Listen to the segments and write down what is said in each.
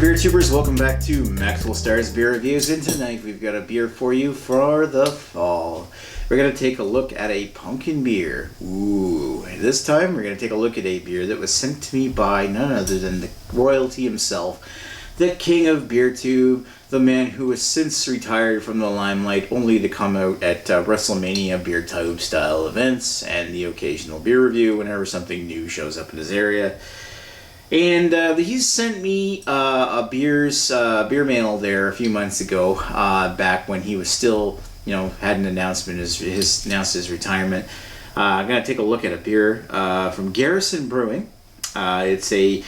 beer tubers, welcome back to Maxwell Starr's Beer Reviews, and tonight we've got a beer for you for the fall. We're going to take a look at a pumpkin beer. Ooh, this time we're going to take a look at a beer that was sent to me by none other than the royalty himself, the king of beer tube, the man who has since retired from the limelight only to come out at WrestleMania beer tube style events and the occasional beer review whenever something new shows up in his area. And he's sent me a beer mail there a few months ago, back when he was still, had an announcement, announced his retirement. I'm going to take a look at a beer from Garrison Brewing. It's a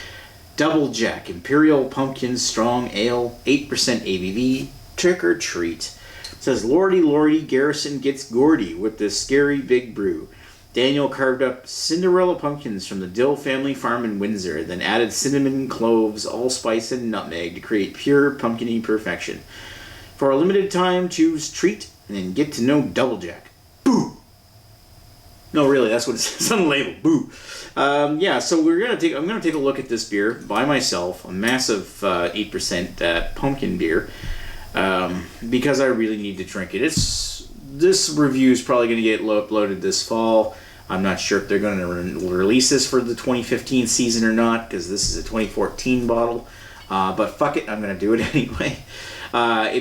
Double Jack Imperial Pumpkin Strong Ale, 8% ABV, trick or treat. It says, Lordy, Lordy, Garrison gets Gordy with this scary big brew. Daniel carved up Cinderella pumpkins from the Dill family farm in Windsor, then added cinnamon, cloves, allspice, and nutmeg to create pure pumpkiny perfection. For a limited time, choose treat and then get to know Double Jack. Boo! No, really, that's what it says on the label. Boo! So I'm gonna take a look at this beer by myself, a massive 8% pumpkin beer, because I really need to drink it. This review is probably going to get uploaded this fall. I'm not sure if they're going to release this for the 2015 season or not, because this is a 2014 bottle. But fuck it, I'm going to do it anyway.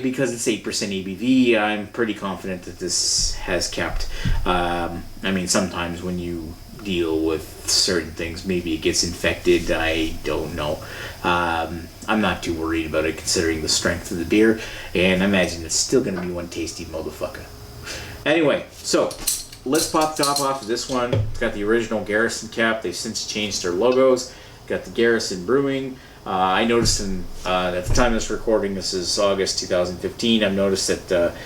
Because it's 8% ABV, I'm pretty confident that this has kept. Sometimes when you deal with certain things, maybe it gets infected. I don't know. I'm not too worried about it considering the strength of the beer, and I imagine it's still going to be one tasty motherfucker. Anyway, so let's pop the top off of this one. It's got the original Garrison cap. They've since changed their logos. Got the Garrison Brewing. I noticed at the time of this recording, this is August 2015, I've noticed that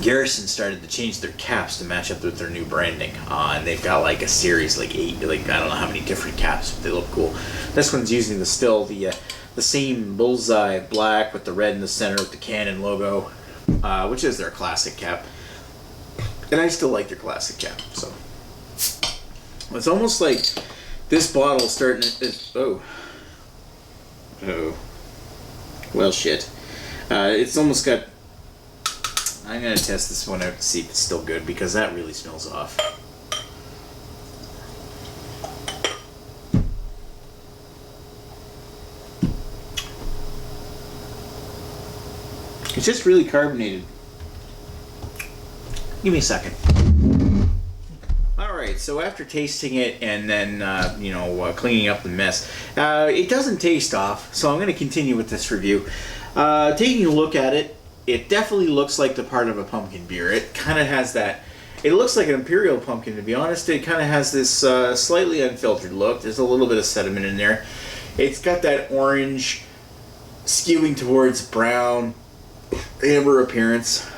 Garrison started to change their caps to match up with their new branding. And they've got like a series, like 8, I don't know how many different caps, but they look cool. This one's using the same bullseye black with the red in the center with the Canon logo. Which is their classic cap, and I still like their classic cap. So it's almost like this bottle starting to, well, shit. It's almost got. I'm gonna test this one out to see if it's still good, because that really smells off. It's just really carbonated. Give me a second. Alright, so after tasting it and then, cleaning up the mess, it doesn't taste off, so I'm going to continue with this review. Taking a look at it, it definitely looks like the part of a pumpkin beer. It kind of has that, it looks like an Imperial pumpkin, to be honest. It kind of has this slightly unfiltered look. There's a little bit of sediment in there. It's got that orange skewing towards brown, amber appearance.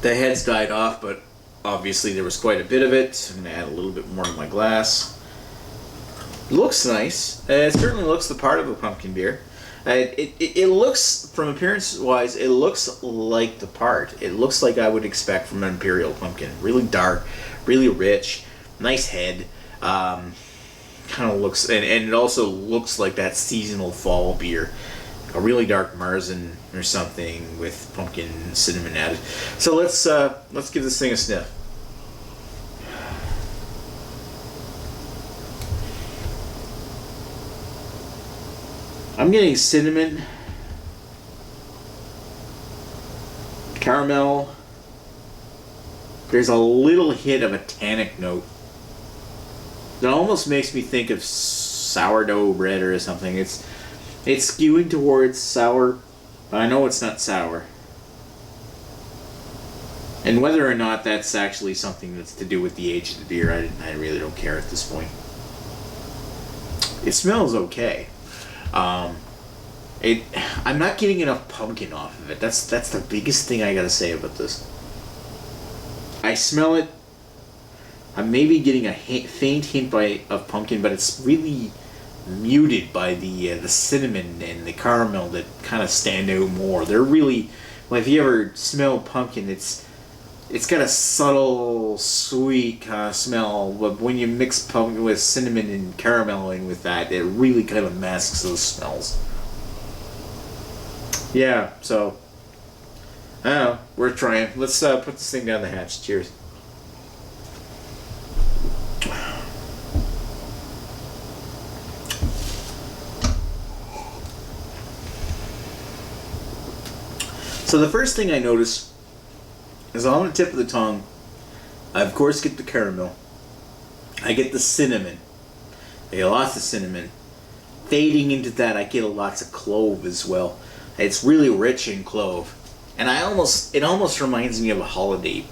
The head's died off, but obviously there was quite a bit of it. I'm going to add a little bit more to my glass. Looks nice. It certainly looks the part of a pumpkin beer. It looks, from appearance wise, it looks like the part. It looks like I would expect from an Imperial pumpkin. Really dark, really rich, nice head. Kind of looks, and it also looks like that seasonal fall beer. A really dark Marzen or something with pumpkin and cinnamon added. So let's give this thing a sniff. I'm getting cinnamon, caramel. There's a little hit of a tannic note. It almost makes me think of sourdough bread or something. It's skewing towards sour, but I know it's not sour. And whether or not that's actually something that's to do with the age of the beer, I really don't care at this point. It smells okay. I'm not getting enough pumpkin off of it. That's the biggest thing I gotta say about this. I smell it. I'm maybe getting a faint hint of pumpkin, but it's really muted by the cinnamon and the caramel that kind of stand out more. They're really, well, if you ever smell pumpkin, it's it's got a subtle, sweet kind of smell, but when you mix pumpkin with cinnamon and caramel in with that, it really kind of masks those smells. Yeah, so, I don't know, we're trying. Let's put this thing down the hatch. Cheers. So the first thing I notice is on the tip of the tongue, I of course get the caramel. I get the cinnamon. I get lots of cinnamon. Fading into that, I get lots of clove as well. It's really rich in clove, and it almost reminds me of a holiday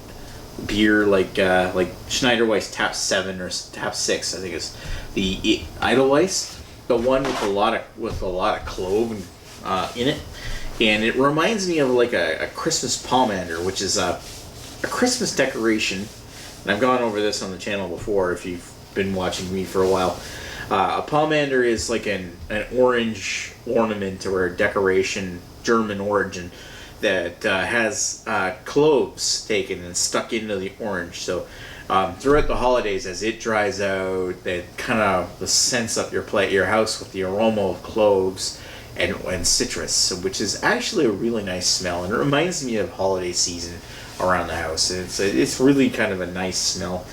beer like Schneiderweiss Tap 7 or Tap 6. I think it's the Edelweiss, the one with a lot of clove in it. And it reminds me of like a Christmas pomander, which is a Christmas decoration. And I've gone over this on the channel before if you've been watching me for a while. A pomander is like an orange ornament or a decoration, German origin, that has cloves taken and stuck into the orange. So throughout the holidays, as it dries out, that kind of the scents up your house with the aroma of cloves and citrus, which is actually a really nice smell, and it reminds me of holiday season around the house. It's really kind of a nice smell,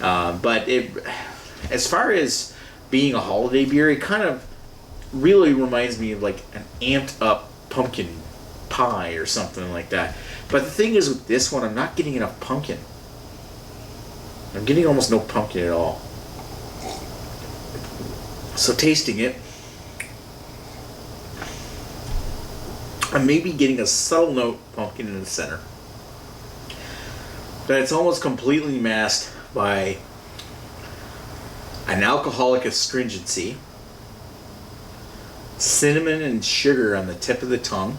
but as far as being a holiday beer, it kind of really reminds me of like an amped up pumpkin pie or something like that. But the thing is with this one, I'm not getting enough pumpkin. I'm getting almost no pumpkin at all. So tasting it, I'm maybe getting a subtle note of pumpkin in the center, but it's almost completely masked by an alcoholic astringency, cinnamon and sugar on the tip of the tongue,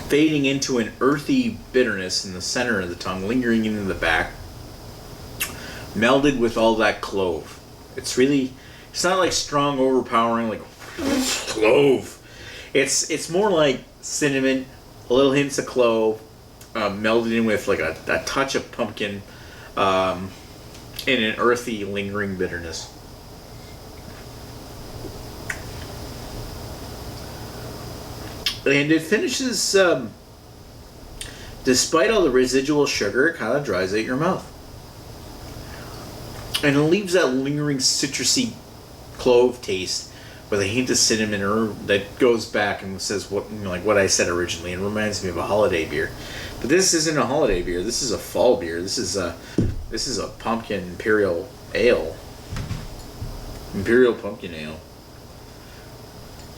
fading into an earthy bitterness in the center of the tongue, lingering into the back, melded with all that clove. It's not like strong, overpowering, like clove. It's more like cinnamon, a little hints of clove, melded in with like a touch of pumpkin, and an earthy, lingering bitterness. And it finishes, despite all the residual sugar, it kind of dries out your mouth. And it leaves that lingering citrusy clove taste with a hint of cinnamon, or that goes back and says what I said originally, and reminds me of a holiday beer. But this isn't a holiday beer. This is a fall beer. This is a pumpkin imperial ale. Imperial pumpkin ale.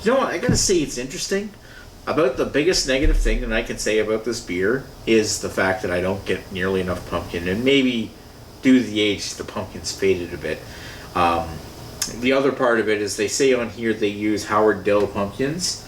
You know what? I gotta say, it's interesting. About the biggest negative thing that I can say about this beer is the fact that I don't get nearly enough pumpkin, and maybe due to the age, the pumpkin's faded a bit. The other part of it is they say on here they use Howard Dill pumpkins,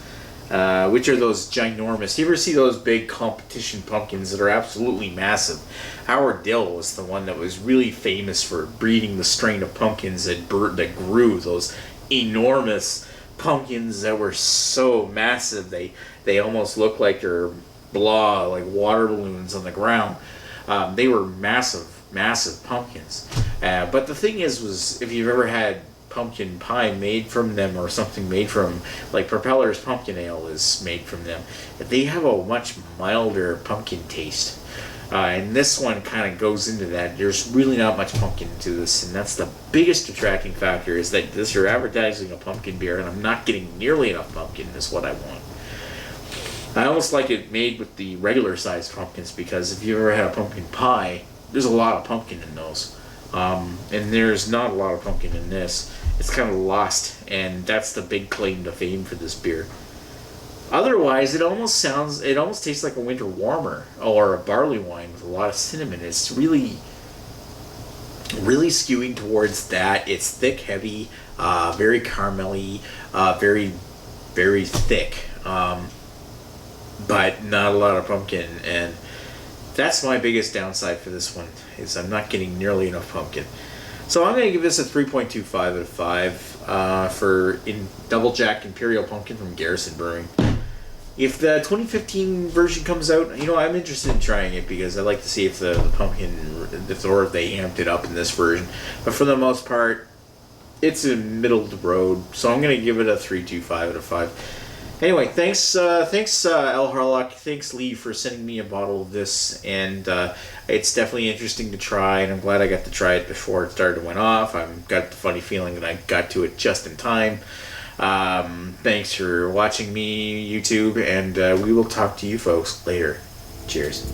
which are those ginormous. You ever see those big competition pumpkins that are absolutely massive? Howard Dill was the one that was really famous for breeding the strain of pumpkins that grew those enormous pumpkins that were so massive they almost looked like they're like water balloons on the ground. They were massive pumpkins. But the thing was if you've ever had pumpkin pie made from them, or something made from, like Propeller's pumpkin ale is made from them, they have a much milder pumpkin taste. And this one kind of goes into that. There's really not much pumpkin to this, and that's the biggest detracting factor, is that you're advertising a pumpkin beer, and I'm not getting nearly enough pumpkin is what I want. I almost like it made with the regular sized pumpkins, because if you ever had a pumpkin pie, there's a lot of pumpkin in those. And there's not a lot of pumpkin in this. It's kind of lost, and that's the big claim to fame for this beer. Otherwise, it almost tastes like a winter warmer or a barley wine with a lot of cinnamon. It's really skewing towards that. It's thick, heavy, very caramelly, very, very thick, but not a lot of pumpkin. And that's my biggest downside for this one, is I'm not getting nearly enough pumpkin. So I'm going to give this a 3.25 out of 5 for Double Jack Imperial Pumpkin from Garrison Brewing. if the 2015 version comes out, you know, I'm interested in trying it because I like to see if the pumpkin, if they amped it up in this version. But for the most part, it's a middle of the road, so I'm gonna give it a 3.25 out of 5. Anyway, thanks Al Harlock, thanks Lee for sending me a bottle of this, and it's definitely interesting to try, and I'm glad I got to try it before it started to went off. I've got the funny feeling that I got to it just in time. Thanks for watching me, YouTube, and we will talk to you folks later. Cheers.